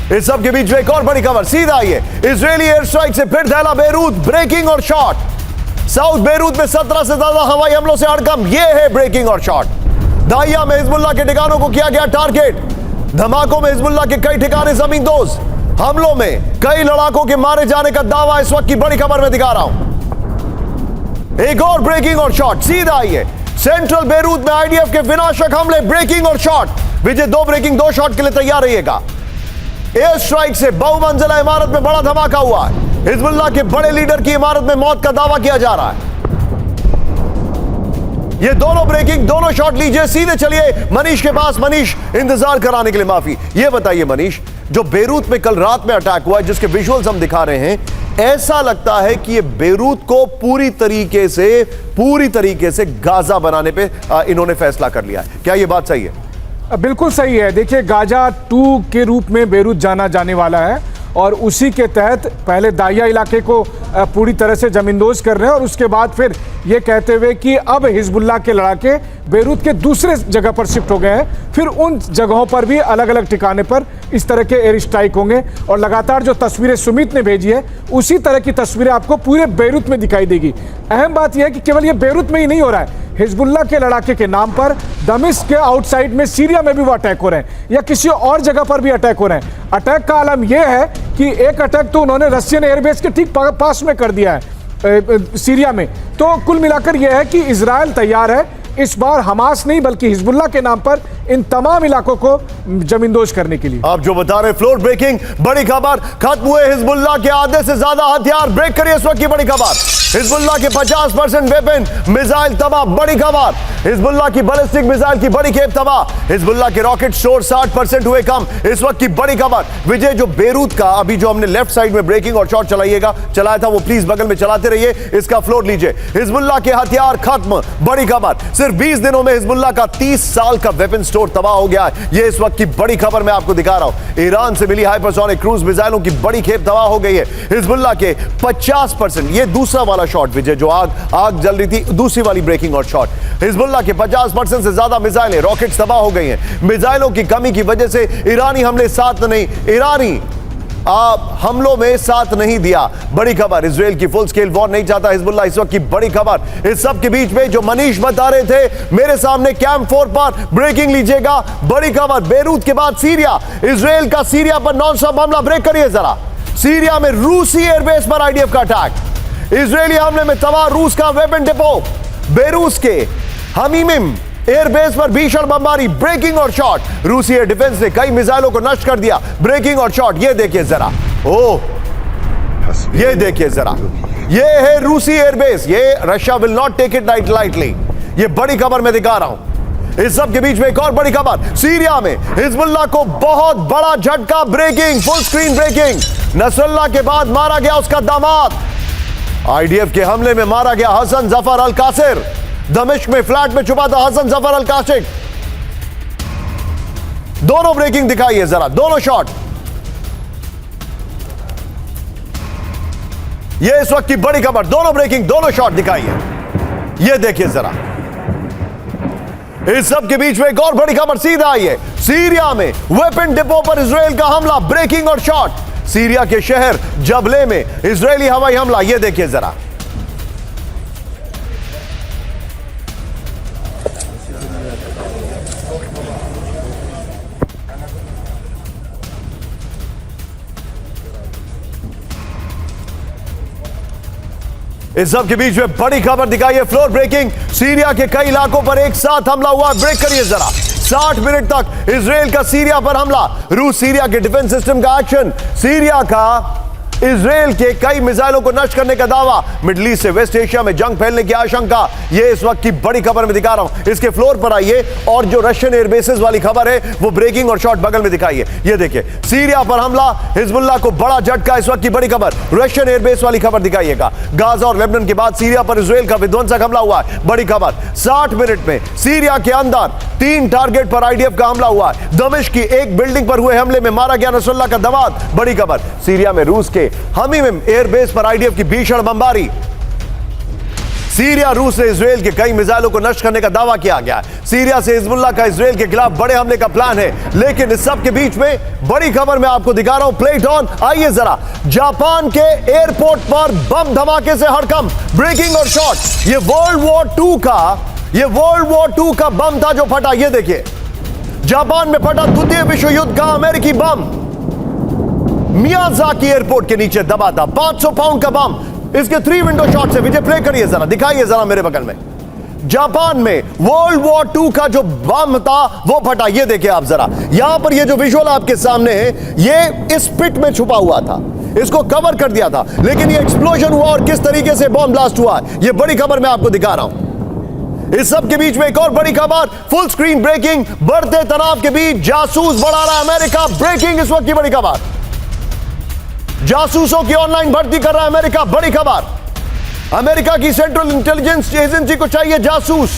इस सब के बीच में एक और बड़ी खबर सीधा आइए। इजरायली एयर स्ट्राइक से फिर दहला बेरूत, ब्रेकिंग और शॉट। साउथ बेरूत में 17 से ज्यादा हवाई हमलों से हड़कंप, यह है ब्रेकिंग और शॉट। दाहिया में हिजबुल्लाह के ठिकानों को किया गया टारगेट। धमाकों में हिजबुल्लाह के कई ठिकाने जमींदोज, हमलों में कई लड़ाकों के मारे जाने का दावा इस वक्त की बड़ी खबर में दिखा रहा हूं। एक और ब्रेकिंग और शॉट सीधा आइए। सेंट्रल बेरूत में आईडीएफ के विनाशक हमले, ब्रेकिंग और शॉट। विजय, 2 ब्रेकिंग 2 शॉट के लिए तैयार रहिएगा। एयर स्ट्राइक से बहुमंजिला इमारत में बड़ा धमाका हुआ है। हिजबुल्लाह के बड़े लीडर की इमारत में मौत का दावा किया जा रहा है। ये दोनों ब्रेकिंग, दोनों शॉट लीजिए। सीधे चलिए मनीष के पास। मनीष, इंतजार कराने के लिए माफी। ये बताइए मनीष, जो बेरूत में कल रात में अटैक हुआ है, जिसके विजुअल्स हम दिखा रहे हैं, ऐसा लगता है कि ये बेरूत को पूरी तरीके से गाजा बनाने पे इन्होंने फैसला कर लिया है। क्या ये बात सही है? बिल्कुल सही है। देखिए, गाजा 2 के रूप में बेरूत जाना जाने वाला है और उसी के तहत पहले दाहिया इलाके को पूरी तरह से जमींदोज कर रहे हैं और उसके बाद फिर ये कहते हुए कि अब हिजबुल्लाह के लड़ाके बेरूत के दूसरे जगह पर शिफ्ट हो गए हैं। फिर उन जगहों पर भी अलग अलग ठिकाने पर इस तरह के एयर स्ट्राइक होंगे और लगातार जो तस्वीरें सुमित ने भेजी है उसी तरह की तस्वीरें आपको पूरे बेरूत में दिखाई देगी। अहम बात यह है कि केवल ये बेरूत में ही नहीं हो रहा है, हिजबुल्लाह के लड़ाके के नाम पर दमिश्क के आउटसाइड में सीरिया में भी वो अटैक हो रहे हैं या किसी और जगह पर भी अटैक हो रहे हैं। अटैक का आलम यह है कि एक अटैक तो उन्होंने रशियन एयरबेस के ठीक पास में कर दिया है सीरिया में। तो कुल मिलाकर यह है कि इजराइल तैयार है इस बार हमास नहीं बल्कि हिजबुल्लाह के नाम पर इन तमाम इलाकों को जमींदोज करने के लिए। आप जो बता रहे फ्लोर ब्रेकिंग, बड़ी खबर, खत्म हुए हिजबुल्लाह के आधे से ज्यादा हथियार। ब्रेक करिए इस वक्त की बड़ी खबर। हिजबुल्लाह के 50% वेपन मिसाइल तबाह, बड़ी खबर। हिजबुल्लाह की बैलिस्टिक मिसाइल की बड़ी खेप तबाह। हिजबुल्लाह के रॉकेट स्टोर 60% हुए कम, इस वक्त की बड़ी खबर। विजय, जो बेरूत का अभी जो हमने लेफ्ट साइड में ब्रेकिंग और शॉट चलाया था, वो प्लीज बगल में चलाते रहिए। इसका फ्लोर लीजिए। हिजबुल्लाह के हथियार खत्म, बड़ी खबर। सिर्फ 20 दिनों में हिजबुल्लाह का 30 साल का वेपन स्टोर तबाह हो गया है। ये इस वक्त की बड़ी खबर मैं आपको दिखा रहा हूं। ईरान से मिली हाइपरसोनिक क्रूज मिसाइलों की बड़ी खेप तबाह हो गई है। हिजबुल्लाह के 50%, ये दूसरा वाला शॉट विजय, जो आग जल रही थी, दूसरी वाली ब्रेकिंग और शॉट। हिजबुल्लाह के 50% से ज्यादा मिसाइलें, रॉकेट्स तबाह हो गई हैं। मिसाइलों की कमी की वजह से ईरानी हमलों में साथ नहीं दिया, बड़ी खबर। इजराइल की फुल स्केल वॉर नहीं चाहता हिजबुल्लाह, इस वक्त की बड़ी खबर। इस सब के बीच में जो मनीष बता रहे थे मेरे सामने कैंप 4 पर, ब्रेकिंग लीजिएगा, बड़ी खबर। बेरूत के बाद सीरिया, इजराइल का सीरिया पर नॉन स्टॉप हमला। ब्रेक करिए जरा। सीरिया में रूसी एयरबेस पर आईडीएफ का अटैक। इजरायली हमले में तबाह रूस का वेपन डिपो। बेरूस के हमीमिम एयरबेस पर भीषण बमबारी, ब्रेकिंग और शॉट। रूसी एयर डिफेंस ने कई मिसाइलों को नष्ट कर दिया, ब्रेकिंग और शॉट। ये देखिए जरा, ये देखिए जरा, ये है रूसी एयरबेस। ये Russia will not take it lightly. ये बड़ी खबर मैं दिखा रहा हूं। इस सब के बीच में एक और बड़ी खबर। सीरिया में हिजबुल्लाह को बहुत बड़ा झटका, breaking, full screen breaking. Nasrallah के बाद मारा गया उसका दामाद। आईडीएफ के हमले में मारा गया हसन जफर अल कासिर। दमिश्क में फ्लैट में छुपा था हसन जफर अल काशिक। दोनों ब्रेकिंग दिखाइए जरा, दोनों शॉट। ये इस वक्त की बड़ी खबर, दोनों ब्रेकिंग, दोनों शॉट दिखाइए। ये देखिए जरा। इस सब के बीच में एक और बड़ी खबर सीधा आई है। सीरिया में वेपन डिपो पर इजराइल का हमला, ब्रेकिंग और शॉट। सीरिया के शहर जबले में इजरायली हवाई हमला। ये देखिए जरा। इस सब के बीच में बड़ी खबर दिखाई है, फ्लोर ब्रेकिंग। सीरिया के कई इलाकों पर एक साथ हमला हुआ। ब्रेक करिए जरा। 60 मिनट तक इजराइल का सीरिया पर हमला। रूस सीरिया के डिफेंस सिस्टम का एक्शन। सीरिया का इजराइल के कई मिसाइलों को नष्ट करने का दावा। मिडिल ईस्ट से वेस्ट एशिया में जंग फैलने की आशंका। यह इस वक्त की बड़ी खबर में दिखा रहा हूं। इसके फ्लोर पर आइए और जो रशियन एयरबेसेस वाली खबर है वो ब्रेकिंग और शॉट बगल में दिखाइए। ये देखिए, सीरिया पर हमला, हिजबुल्लाह को बड़ा झटका, इस वक्त की बड़ी खबर। रशियन एयरबेस वाली खबर दिखाइएगा। गाजा और लेबनान के बाद सीरिया पर इजराइल का विध्वंसक हमला हुआ है, बड़ी खबर। 60 मिनट में सीरिया के अंदर 3 टारगेट पर आईडीएफ का हमला हुआ है। दमिश्क की एक बिल्डिंग पर हुए हमले में मारा गया नसरुल्लाह का दामाद, बड़ी खबर। सीरिया में रूस के हमीम एयरबेस पर आईडीएफ की भीषण बमबारी। सीरिया, रूस से इजराइल के कई मिसाइलों को नष्ट करने का दावा किया गया है। सीरिया से हिजबुल्लाह का इजराइल के खिलाफ बड़े हमले का प्लान है। लेकिन इस सब के बीच में बड़ी खबर मैं आपको दिखा रहा हूं, प्ले इट ऑन। आइए जरा, जापान के एयरपोर्ट पर बम धमाके से हड़कंप, ब्रेकिंग और शॉट। ये वर्ल्ड वॉर 2 का बम था जो फटा। ये देखिए, जापान में फटा द्वितीय विश्व युद्ध का अमेरिकी बम। मियाजाकी एयरपोर्ट के नीचे दबा था 500 पाउंड का बम। इसके 3 विंडो शॉट से विजय प्ले करिए जरा, दिखाइए जरा मेरे बगल में। जापान में वर्ल्ड वॉर 2 का जो बम था वो फटा। ये देखिए आप जरा, यहां पर ये जो विजुअल आपके सामने है, ये इस पिट में छुपा हुआ था, इसको कवर कर दिया था, लेकिन ये एक्सप्लोजन हुआ और किस तरीके से बम ब्लास्ट हुआ, ये बड़ी खबर मैं आपको दिखा रहा हूं। इस सब के बीच में एक और बड़ी खबर, फुल स्क्रीन ब्रेकिंग। बढ़ते तनाव के बीच जासूस बढ़ा रहा अमेरिका, ब्रेकिंग इस वक्त की बड़ी खबर। जासूसों की ऑनलाइन भर्ती कर रहा है अमेरिका, बड़ी खबर। अमेरिका की सेंट्रल इंटेलिजेंस एजेंसी को चाहिए जासूस।